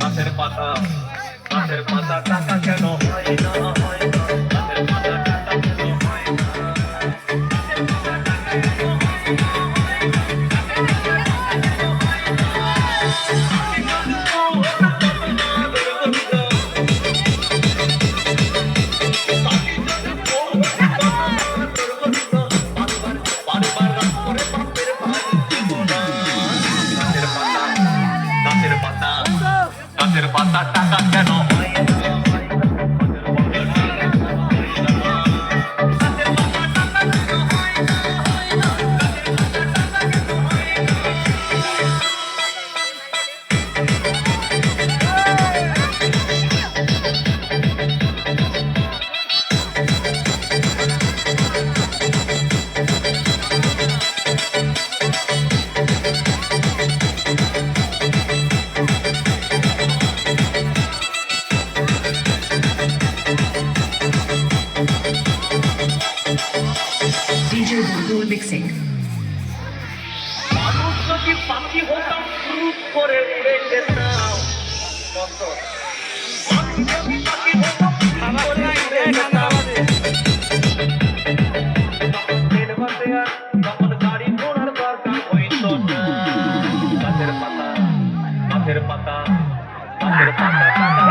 গাছের পাতা গাছের পাতা টাকা কেন হয় না হয় না গাছের পাতা টাকা কেন হয় না গাছের পাতা টাকা কেন হয় না DJ Bulbul mixing. মানুষ যদি পাখি হতাম শুরু করে উড়ে যেতাম কত মানুষ যদি পাখি হতাম শুরু করে উড়ে যেতাম তখন ট্রেন বাসে আর তখন গাড়ি ঘোড়ার দরকার হইতো না গাছের পাতা গাছের পাতা গাছের পাতা টাকা